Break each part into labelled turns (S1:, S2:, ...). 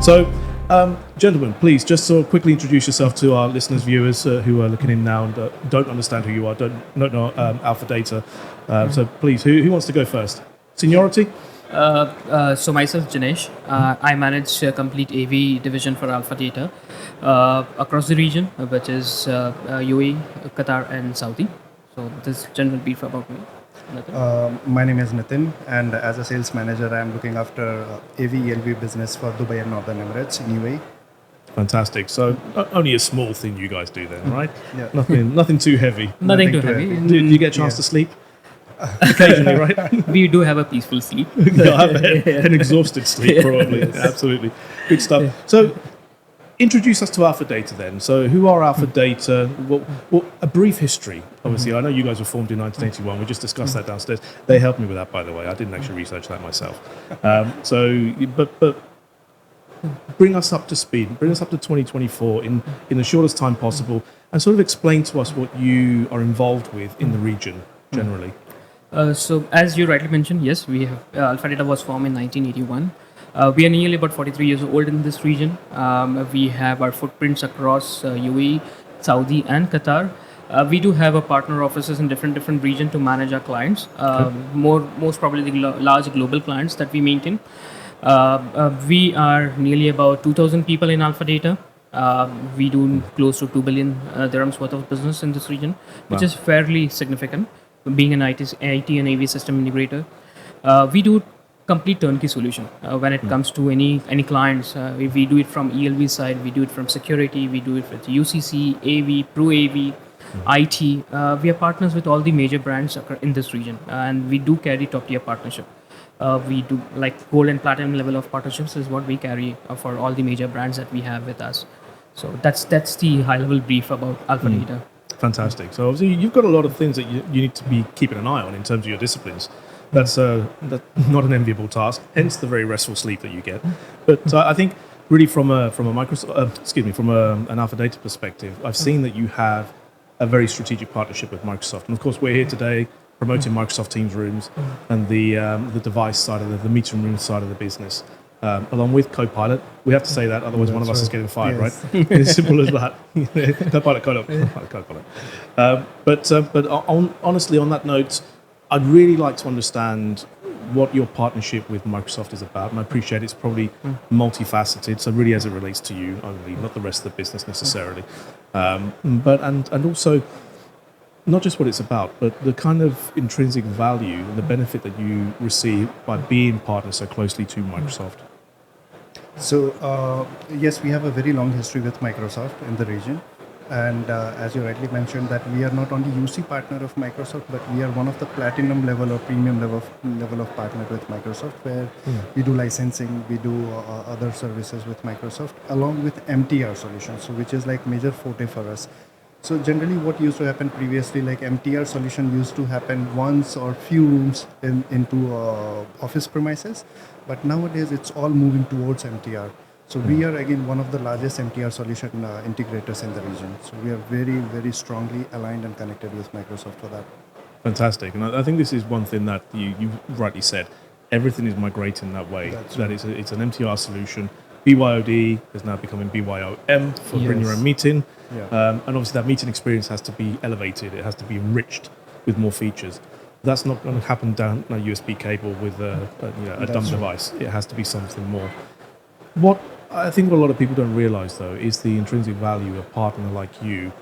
S1: So, gentlemen, please just sort of quickly introduce yourself to our listeners, viewers who are looking in now and don't understand who you are, don't know Alpha Data. So, please, who wants to go first? Seniority?
S2: So myself, Janesh, I manage a complete AV division for Alpha Data across the region, which is UAE, Qatar, and Saudi. So this is general brief about me. Nothing.
S3: My name is Nitin, and as a sales manager, I am looking after AV ELV business for Dubai and Northern Emirates in UAE.
S1: Fantastic. So, only a small thing you guys do then, right?
S3: Yeah.
S1: Nothing too heavy.
S2: Nothing too
S3: too
S2: heavy.
S3: heavy.
S1: Do you get a chance to sleep? Occasionally, right?
S2: We do have a peaceful sleep.
S1: Yeah, I bet. An exhausted sleep, probably. Absolutely. Good stuff. So, introduce us to Alpha Data then. So, who are Alpha Data? Well, a brief history. Obviously, I know you guys were formed in 1981. We just discussed that downstairs. They helped me with that, by the way. I didn't actually research that myself. But bring us up to speed. Bring us up to 2024 in the shortest time possible, and sort of explain to us what you are involved with in the region generally.
S2: So as you rightly mentioned, yes, we have Alpha Data was formed in 1981. We are nearly about 43 years old in this region. We have our footprints across UAE, Saudi, and Qatar. We do have a partner offices in different regions to manage our clients. Most probably the large global clients that we maintain. We are nearly about 2,000 people in Alpha Data. We do close to 2 billion dirhams worth of business in this region, which is fairly significant. Being an IT and AV system integrator, we do complete turnkey solution when it comes to any clients. We do it from ELV side, we do it from security, we do it with UCC, AV, Pro AV, IT. We are partners with all the major brands in this region, and we do carry top tier partnership. We do like gold and platinum level of partnerships is what we carry for all the major brands that we have with us. So that's the high level brief about Alpha Data.
S1: Fantastic. So obviously you've got a lot of things that you need to be keeping an eye on in terms of your disciplines. That's not an enviable task. Hence the very restful sleep that you get. But I think really from an Alpha Data perspective, I've seen that you have a very strategic partnership with Microsoft, and of course we're here today promoting Microsoft Teams rooms and the device side of the meeting room side of the business. Along with Copilot, we have to say that, otherwise one of us is getting fired,
S3: Yes.
S1: right? It's simple as that. Copilot. Honestly, on that note, I'd really like to understand what your partnership with Microsoft is about, and I appreciate it's probably multifaceted, so really as it relates to you only, not the rest of the business necessarily. But also not just what it's about, but the kind of intrinsic value and the benefit that you receive by being partnered so closely to Microsoft.
S3: So, yes, we have a very long history with Microsoft in the region. And as you rightly mentioned, that we are not only UC partner of Microsoft, but we are one of the platinum level or premium level of partner with Microsoft, where we do licensing, we do other services with Microsoft, along with MTR solutions, so which is like major forte for us. So generally, what used to happen previously, like MTR solution used to happen once or few rooms into office premises, but nowadays it's all moving towards MTR. So we are again one of the largest MTR solution integrators in the region. So we are very, very strongly aligned and connected with Microsoft for that.
S1: Fantastic. And I think this is one thing that you rightly said. Everything is migrating that way. That it's an MTR solution. BYOD is now becoming BYOM for bring your own meeting.
S3: Yeah.
S1: And obviously that meeting experience has to be elevated. It has to be enriched with more features. That's not going to happen down a USB cable with a dumb device. It has to be something more. What I think a lot of people don't realize, though, is the intrinsic value a partner like you,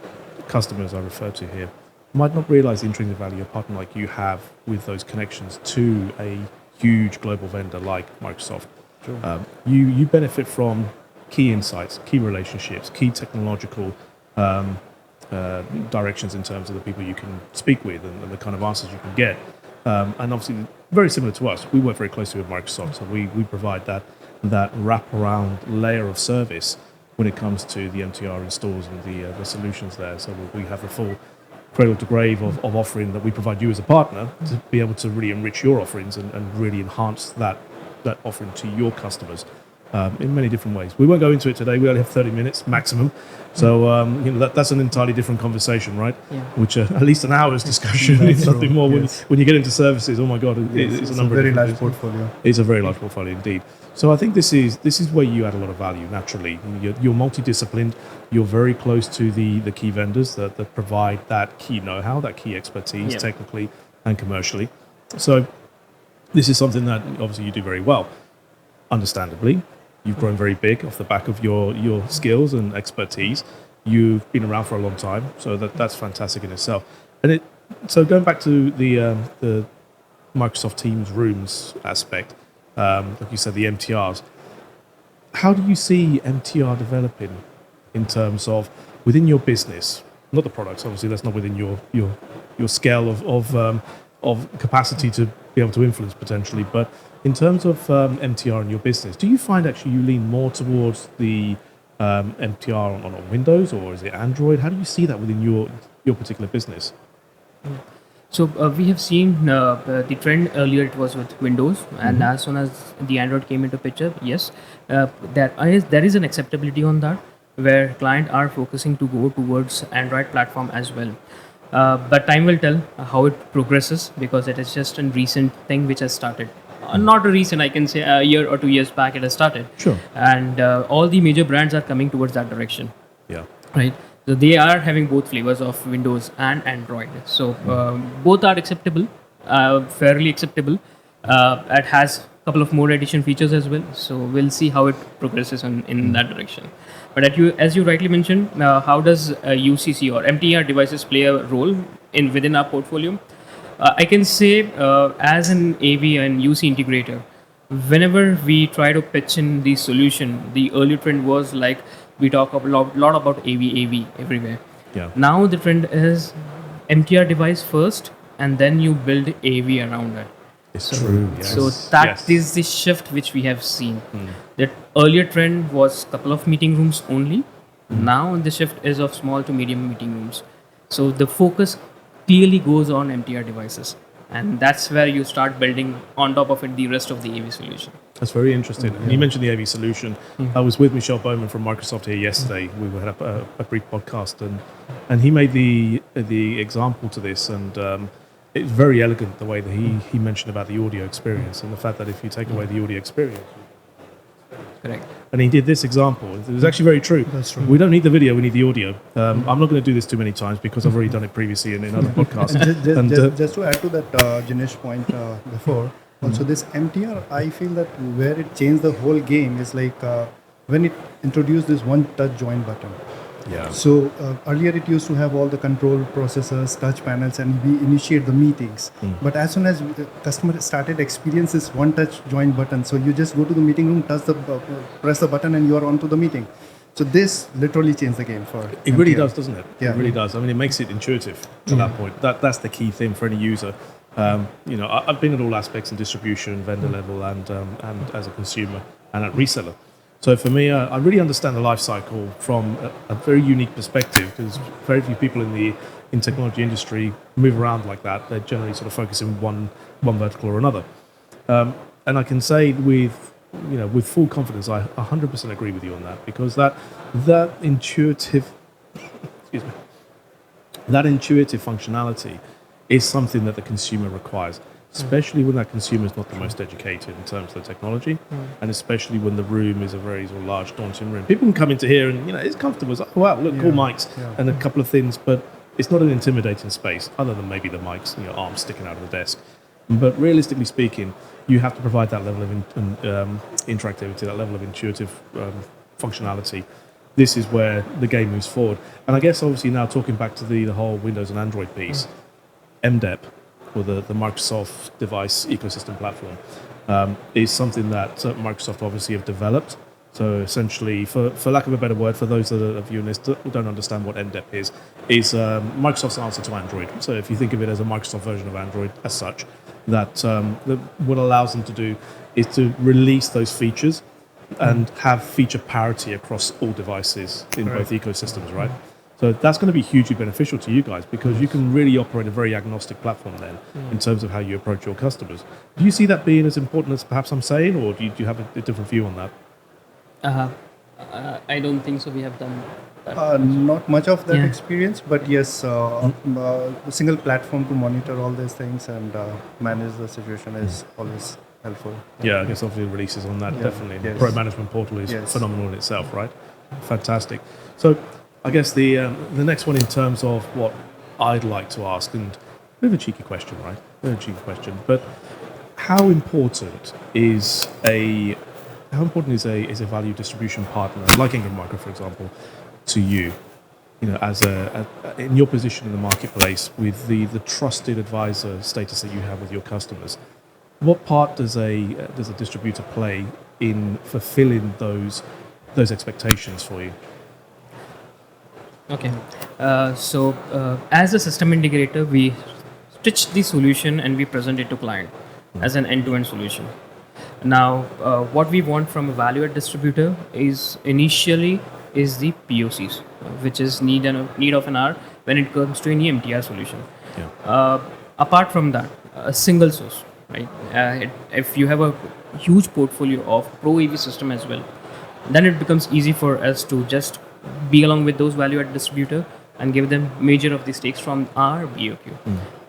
S1: customers I refer to here, might not realize the intrinsic value a partner like you have with those connections to a huge global vendor like Microsoft. Sure. You benefit from key insights, key relationships, key technological directions in terms of the people you can speak with and the kind of answers you can get. And obviously, very similar to us, we work very closely with Microsoft, so we provide that wraparound layer of service when it comes to the MTR installs and the solutions there. So we have the full cradle to grave of offering that we provide you as a partner to be able to really enrich your offerings and really enhance that offering to your customers. in many different ways. We won't go into it today. We only have 30 minutes maximum. So that's an entirely different conversation, right?
S2: Yeah.
S1: Which at least an hour's discussion
S3: That's
S1: is nothing
S3: true,
S1: more.
S3: yes.
S1: When you get into services, oh my God, it's a number
S3: very
S1: of
S3: large
S1: different things.
S3: portfolio.
S1: It's a very large portfolio indeed. So I think this is where you add a lot of value naturally. You're multidisciplined. You're very close to the key vendors that provide that key know-how, that key expertise,
S2: Yeah.
S1: technically and commercially. So this is something that obviously you do very well. Understandably, you've grown very big off the back of your skills and expertise. You've been around for a long time, so that's fantastic in itself. And so going back to the Microsoft Teams Rooms aspect, like you said, the MTRs. How do you see MTR developing in terms of within your business? Not the products, obviously. That's not within your scale of capacity to be able to influence potentially. But in terms of MTR in your business, do you find actually you lean more towards the MTR on Windows, or is it Android? How do you see that within your particular business?
S2: So we have seen the trend earlier. It was with Windows, and as soon as the Android came into picture, yes, there is an acceptability on that, where clients are focusing to go towards Android platform as well. But time will tell how it progresses, because it is just a recent thing which has started. Not a recent, I can say a year or 2 years back it has started.
S1: Sure.
S2: And all the major brands are coming towards that direction.
S1: Yeah.
S2: Right. So they are having both flavors of Windows and Android. So both are acceptable, fairly acceptable. It has a couple of more addition features as well. So we'll see how it progresses in that direction. But as you rightly mentioned, how does UCC or MTR devices play a role within our portfolio? I can say as an AV and UC integrator, whenever we try to pitch in the solution, the early trend was like we talk a lot about AV everywhere.
S1: Yeah.
S2: Now the trend is MTR device first, and then you build AV around it.
S1: It's true. Yes.
S2: So that
S1: Yes.
S2: is the shift which we have seen. That earlier trend was couple of meeting rooms only. Now the shift is of small to medium meeting rooms. So the focus clearly goes on MTR devices, and that's where you start building on top of it the rest of the AV solution.
S1: That's very interesting. And you mentioned the AV solution. I was with Michelle Bowman from Microsoft here yesterday. We had a brief podcast, and he made the example to this, and it's very elegant the way that he mentioned about the audio experience and the fact that if you take away the audio experience.
S2: Correct.
S1: And he did this example. It was actually very true.
S3: That's true.
S1: We don't need the video, we need the audio. I'm not going to do this too many times because I've already done it previously in other podcasts.
S3: Just to add to that Jinesh point before, also this MTR, I feel that where it changed the whole game is like when it introduced this one touch join button.
S1: Yeah.
S3: So earlier it used to have all the control processors, touch panels, and we initiate the meetings. But as soon as the customer started experience this one touch join button, so you just go to the meeting room, press the button, and you are on to the meeting. So this literally changed the game for
S1: It really
S3: MTR.
S1: does, doesn't it?
S3: Yeah.
S1: It really does. I mean, it makes it intuitive to that point. That's the key thing for any user. I've been at all aspects in distribution, vendor level, and as a consumer and a reseller. So for me, I really understand the life cycle from a very unique perspective, because very few people in technology industry move around like that. They generally sort of focus in one vertical or another. And I can say with full confidence, I 100% agree with you on that, because that intuitive, that intuitive functionality is something that the consumer requires, especially when that consumer is not the most educated in terms of the technology, and especially when the room is a very sort of large, daunting room. People can come into here and it's comfortable. It's like, oh, wow, look, cool mics and a couple of things, but it's not an intimidating space, other than maybe the mics, arms sticking out of the desk. But realistically speaking, you have to provide that level of interactivity, that level of intuitive functionality. This is where the game moves forward. And I guess obviously now talking back to the whole Windows and Android piece, MDEP, or the Microsoft device ecosystem platform, is something that Microsoft obviously have developed. So essentially, for lack of a better word, for those that are viewing this who don't understand what MDEP is Microsoft's answer to Android. So if you think of it as a Microsoft version of Android as such, that what allows them to do is to release those features and have feature parity across all devices in both ecosystems, right? So that's going to be hugely beneficial to you guys, because you can really operate a very agnostic platform then in terms of how you approach your customers. Do you see that being as important as perhaps I'm saying, or do you have a different view on that?
S2: Uh, I don't think so. We have done that.
S3: Not much of that
S2: Yeah.
S3: experience, but yes, a single platform to monitor all these things and manage the situation is always helpful.
S1: Yeah, I guess obviously the releases on that
S3: Yeah,
S1: definitely. The
S3: yes.
S1: Pro Management Portal is
S3: Yes.
S1: phenomenal in itself, right? Fantastic. So, I guess the next one in terms of what I'd like to ask, and a bit of a cheeky question, right? A bit of a cheeky question, but how important is a value distribution partner like Ingram Micro, for example, to you? You know, as in your position in the marketplace with the trusted advisor status that you have with your customers. What part does a distributor play in fulfilling those expectations for you?
S2: Okay. As a system integrator, we stitch the solution and we present it to client as an end-to-end solution. Now, what we want from a value-add distributor is initially is the POCs, which is need of an hour when it comes to any MTR solution.
S1: Yeah.
S2: Apart from that, a single source, right? If you have a huge portfolio of Pro AV system as well, then it becomes easy for us to just be along with those value-add distributor and give them major of the stakes from our BOQ.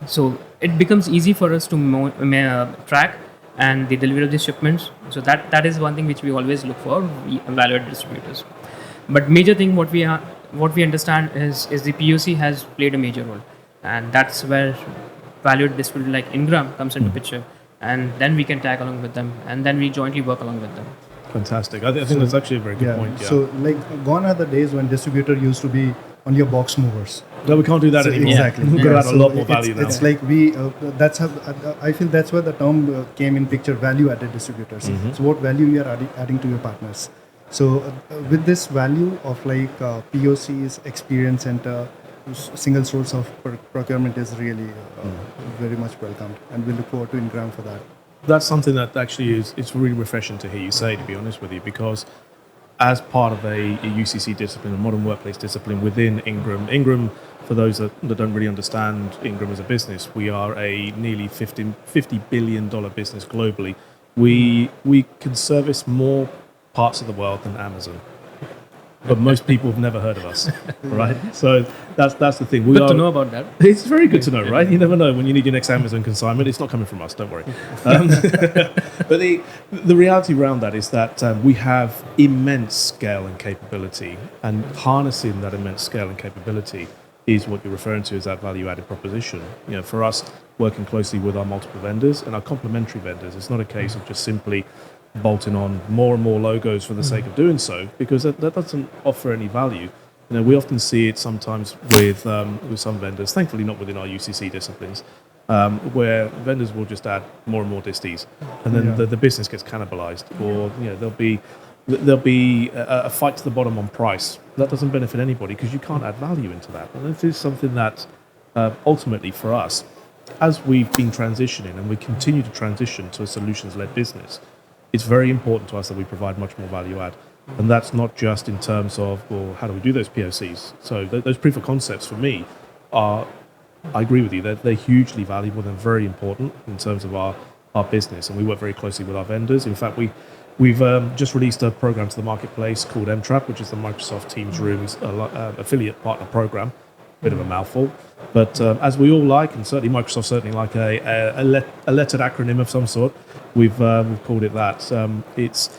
S2: So it becomes easy for us to track and the delivery of the shipments. So that is one thing which we always look for value-add distributors. But major thing what we understand is the POC has played a major role, and that's where value-add distributor like Ingram comes into picture, and then we can tag along with them, and then we jointly work along with them.
S1: Fantastic. I think that's actually a very good point. Yeah.
S3: So, like, gone are the days when distributor used to be on your box movers.
S1: No, we can't do that
S3: So
S1: anymore.
S3: exactly.
S1: We've got to add a lot more
S3: it's-
S1: value now.
S3: It's like that's how I feel that's where the term came in picture. Value-added distributors.
S1: Mm-hmm.
S3: So, what value you are adding to your partners? So, with this value of like POCs, experience center, single source of procurement is really very much welcomed, and we look forward to Ingram for that.
S1: That's something that actually is it's really refreshing to hear you say, to be honest with you, because as part of a UCC discipline, a modern workplace discipline within Ingram, for those that don't really understand Ingram as a business, we are a nearly $50 billion business globally. We can service more parts of the world than Amazon. But most people have never heard of us, right? So that's the thing.
S2: Good to know about that.
S1: It's very good to know, right? You never know when you need your next Amazon consignment. It's not coming from us, don't worry. But the reality around that is that we have immense scale and capability, and harnessing that immense scale and capability is what you're referring to as that value-added proposition. You know, for us, working closely with our multiple vendors and our complementary vendors, it's not a case of just simply bolting on more and more logos for the sake of doing so, because that doesn't offer any value. You know, we often see it sometimes with some vendors, thankfully not within our UCC disciplines, where vendors will just add more and more disties, and then the business gets cannibalized, or you know there'll be a fight to the bottom on price. That doesn't benefit anybody because you can't add value into that. And this is something that ultimately for us, as we've been transitioning and we continue to transition to a solutions-led business, it's very important to us that we provide much more value add. And that's not just in terms of, well, how do we do those POCs? So those proof of concepts for me are, I agree with you, they're hugely valuable, they're very important in terms of our business, and we work very closely with our vendors. In fact, we've just released a program to the marketplace called MTrap, which is the Microsoft Teams Rooms affiliate partner program. Bit of a mouthful, but as we all like, and certainly Microsoft certainly like a lettered acronym of some sort, we've called it that. It's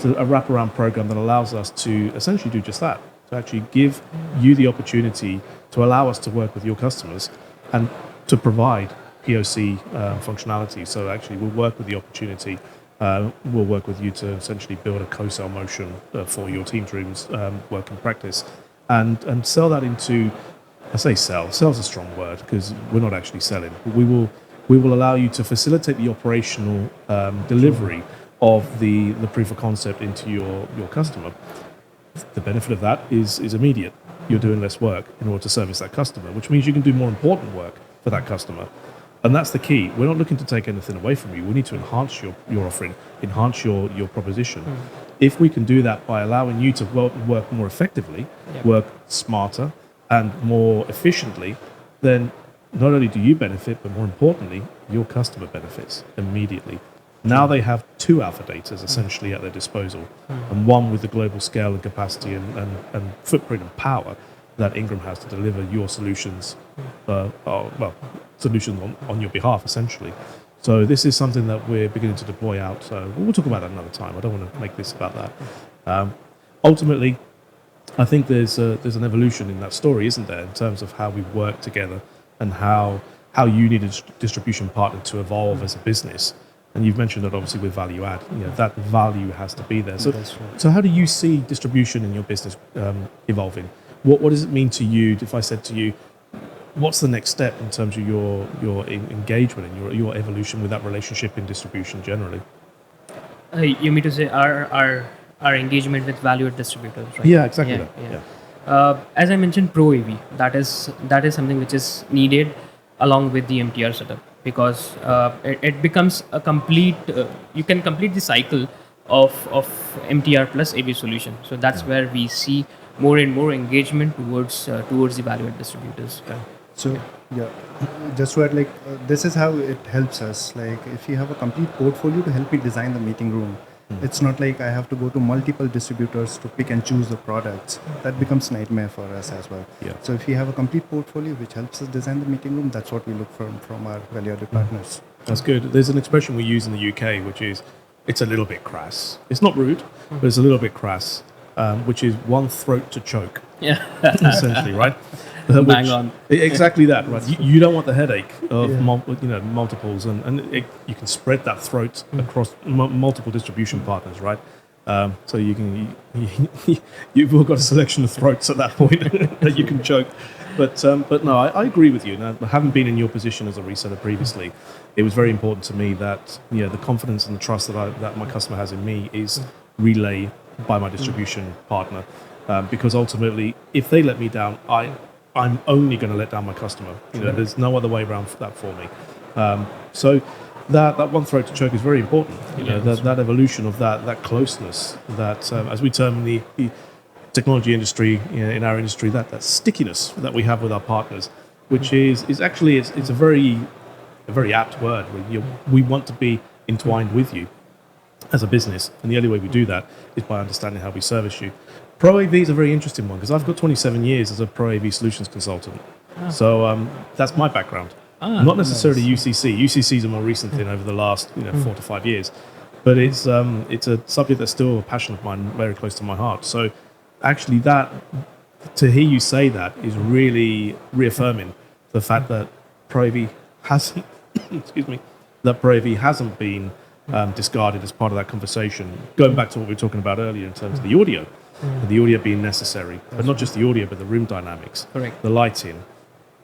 S1: a wraparound program that allows us to essentially do just that, to actually give you the opportunity to allow us to work with your customers and to provide POC functionality. So actually, we'll work with the opportunity. We'll work with you to essentially build a co-sell motion for your Teams Rooms work in practice, and sell that into. I say sell. Sell's a strong word because we're not actually selling. But we will allow you to facilitate the operational delivery of the proof of concept into your customer. The benefit of that is immediate. You're doing less work in order to service that customer, which means you can do more important work for that customer. And that's the key. We're not looking to take anything away from you. We need to enhance your offering, enhance your proposition. If we can do that by allowing you to work more effectively, work smarter, and more efficiently, then not only do you benefit, but more importantly, your customer benefits immediately. Now they have two alpha datas essentially at their disposal, and one with the global scale and capacity and footprint and power that Ingram has to deliver your solutions, solutions on your behalf essentially. So this is something that we're beginning to deploy out. So we'll talk about that another time. I don't want to make this about that. Ultimately, I think there's an evolution in that story, isn't there, in terms of how we work together and how you need a distribution partner to evolve as a business. And you've mentioned that obviously with value add, that value has to be there. So,
S3: That's right.
S1: so how do you see distribution in your business evolving? What does it mean to you if I said to you, what's the next step in terms of your engagement and your evolution with that relationship in distribution generally?
S2: You mean to say our engagement with valued distributors, right?
S1: Yeah, exactly
S2: Yeah,
S1: that.
S2: yeah. As I mentioned, Pro AV, that is something which is needed along with the MTR setup, because it becomes a complete. You can complete the cycle of MTR plus AV solution. So that's where we see more and more engagement towards the valued distributors.
S3: So yeah, just to add, like this is how it helps us. Like if you have a complete portfolio to help me design the meeting room, it's not like I have to go to multiple distributors to pick and choose the products. That becomes nightmare for us as well.
S1: Yeah.
S3: So if you have a complete portfolio which helps us design the meeting room, that's what we look from our value-added partners.
S1: That's good. There's an expression we use in the UK, which is, it's a little bit crass. It's not rude, but it's a little bit crass, which is one throat to choke,
S2: Yeah,
S1: essentially, right?
S2: Bang on.
S1: Exactly that, right? You don't want the headache of multiples, and you can spread that throat across multiple distribution partners, right? So you've all got a selection of throats at that point that you can choke. But no, I agree with you. Now, having been in your position as a reseller previously, it was very important to me that the confidence and the trust that my customer has in me is relayed by my distribution partner, because ultimately, if they let me down, I'm only going to let down my customer. There's no other way around that for me. So that one throat to choke is very important. That evolution of that closeness, that as we term in the technology industry, in our industry, that stickiness that we have with our partners, which is actually it's a very apt word. We want to be entwined with you as a business, and the only way we do that is by understanding how we service you. Pro AV is a very interesting one because I've got 27 years as a Pro AV solutions consultant. So that's my background. Not necessarily UCC. UCC is a more recent thing over the last 4 to 5 years, but it's a subject that's still a passion of mine, very close to my heart. So actually, to hear you say that is really reaffirming the fact that Pro AV hasn't Pro AV hasn't been discarded as part of that conversation. Going back to what we were talking about earlier in terms of the audio. The audio being necessary, but not just the audio, but the room dynamics,
S2: Correct.
S1: the lighting.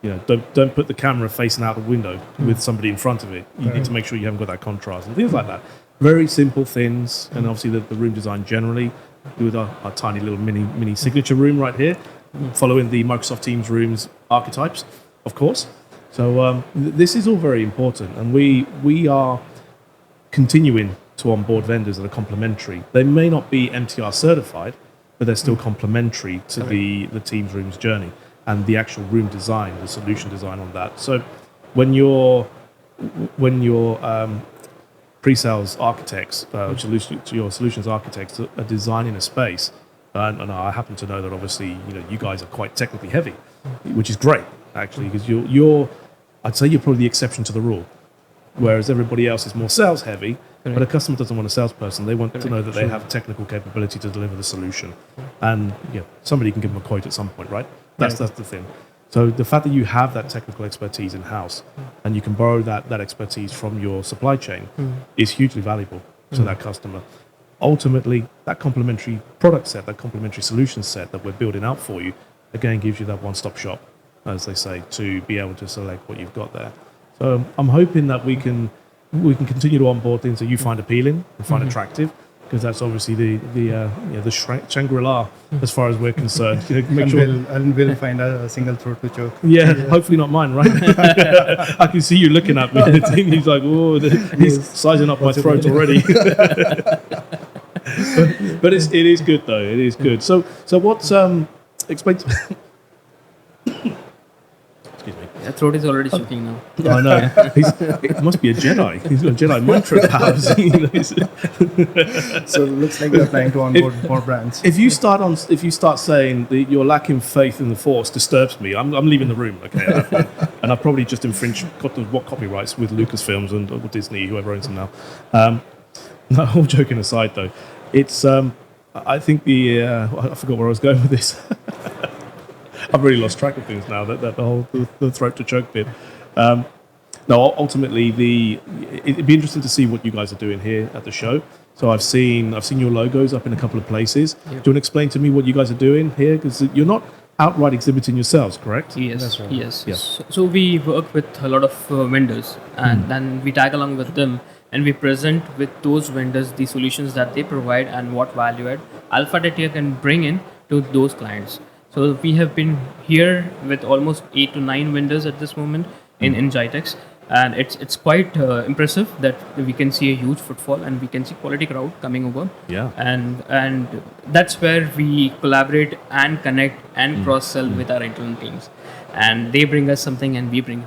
S1: Don't put the camera facing out the window with somebody in front of it. You need to make sure you haven't got that contrast and things like that. Very simple things, and obviously the room design generally, with our tiny little mini signature room right here, following the Microsoft Teams rooms archetypes, of course. So this is all very important, and we are continuing to onboard vendors that are complementary. They may not be MTR certified, but they're still complementary to the Teams rooms journey and the actual room design, the solution design on that. So when your pre-sales architects, your solutions architects are designing a space, and I happen to know that obviously you guys are quite technically heavy, which is great actually, because I'd say you're probably the exception to the rule, whereas everybody else is more sales heavy. But a customer doesn't want a salesperson. They want to know that they have technical capability to deliver the solution. And somebody can give them a quote at some point, right? That's the thing. So the fact that you have that technical expertise in-house and you can borrow that expertise from your supply chain is hugely valuable to that customer. Ultimately, that complementary product set, that complementary solution set that we're building out for you, again, gives you that one-stop shop, as they say, to be able to select what you've got there. So I'm hoping that we can continue to onboard things that you find appealing and find attractive, because that's obviously the Shangri-La as far as we're concerned. Make sure.
S3: And we'll find a single throat to choke.
S1: Yeah, hopefully not mine, right? I can see you looking at me. He's like, oh, he's sizing up my throat already. but it is good though. It is good. So what's explain? Excuse me.
S2: Yeah, throat is already choking now.
S1: I know. It must be a Jedi. He's got Jedi mantra powers.
S3: So it looks like you're trying to onboard more brands.
S1: If you start saying that you're lacking faith in the Force disturbs me, I'm leaving the room. Okay, at that point. And I've probably just infringed what copyrights with Lucasfilms and or Disney, whoever owns them now. No, all joking aside, though, it's I think I forgot where I was going with this. I've really lost track of things now. That the whole the throat to choke bit. No, ultimately, it'd be interesting to see what you guys are doing here at the show. So I've seen your logos up in a couple of places. Do you want to explain to me what you guys are doing here? Because you're not outright exhibiting yourselves, correct?
S2: Yes,
S3: That's right.
S2: yes.
S1: Yes.
S2: So we work with a lot of vendors, and then we tag along with them, and we present with those vendors the solutions that they provide and what value add Alpha Data can bring in to those clients. So we have been here with almost 8 to 9 vendors at this moment in GITEX, and it's quite impressive that we can see a huge footfall and we can see quality crowd coming over.
S1: Yeah.
S2: And that's where we collaborate and connect and cross sell with our internal teams, and they bring us something and we bring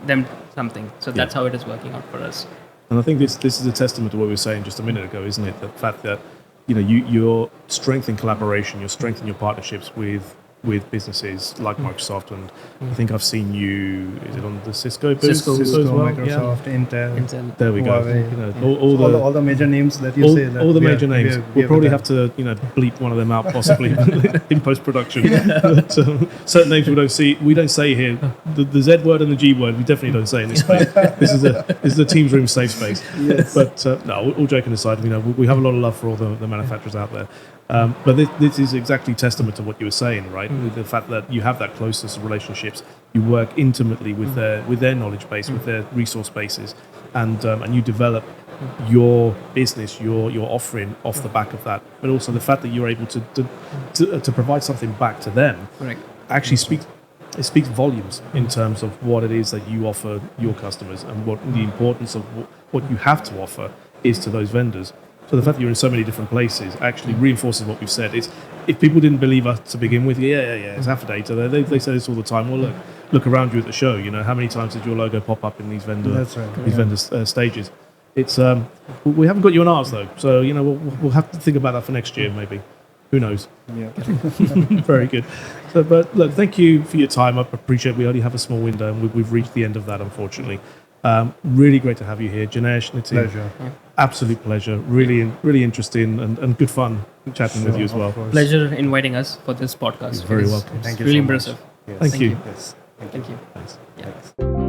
S2: them something. So that's how it is working out for us.
S1: And I think this is a testament to what we were saying just a minute ago, isn't it? The fact that your strength in collaboration, your strength in your partnerships with businesses like Microsoft, and I think I've seen you. Is it on the Cisco booth?
S2: Cisco,
S1: as well?
S3: Microsoft, Intel.
S1: There we go.
S3: Huawei. All the major names that you say. That
S1: all the
S3: we are-
S1: major names.
S3: we are
S1: We'll probably
S3: with
S1: have to bleep one of them out possibly in post production. But, certain names we don't say here. The Z word and the G word we definitely don't say in this space. This is a Teams Room safe space.
S3: Yes.
S1: But no, all joking aside, we have a lot of love for all the manufacturers out there. But this is exactly testament to what you were saying, right? With the fact that you have that closeness of relationships, you work intimately with their knowledge base, with their resource bases, and you develop your business, your offering off the back of that. But also the fact that you're able to provide something back to them
S2: Correct.
S1: actually speaks volumes in terms of what it is that you offer your customers and what the importance of what you have to offer is to those vendors. So the fact that you're in so many different places actually reinforces what we've said. It's if people didn't believe us to begin with, it's Alpha Data. They say this all the time. Well, look around you at the show. How many times did your logo pop up in these vendor stages? It's we haven't got you on ours though, so we'll have to think about that for next year maybe. Who knows?
S3: Yeah.
S1: Very good. So, but look, thank you for your time. I appreciate we only have a small window, and we've reached the end of that, unfortunately. Really great to have you here, Janesh.
S3: Pleasure.
S1: Absolute pleasure. Really interesting and good fun chatting with you as well.
S2: Pleasure inviting us for this podcast.
S1: You're very
S2: It's
S1: welcome.
S3: Thank you
S2: really
S3: so much.
S2: impressive.
S3: Yes.
S1: Thank you.
S3: Yes.
S2: Thank you.
S1: Thanks.
S2: Yeah.
S3: Thanks.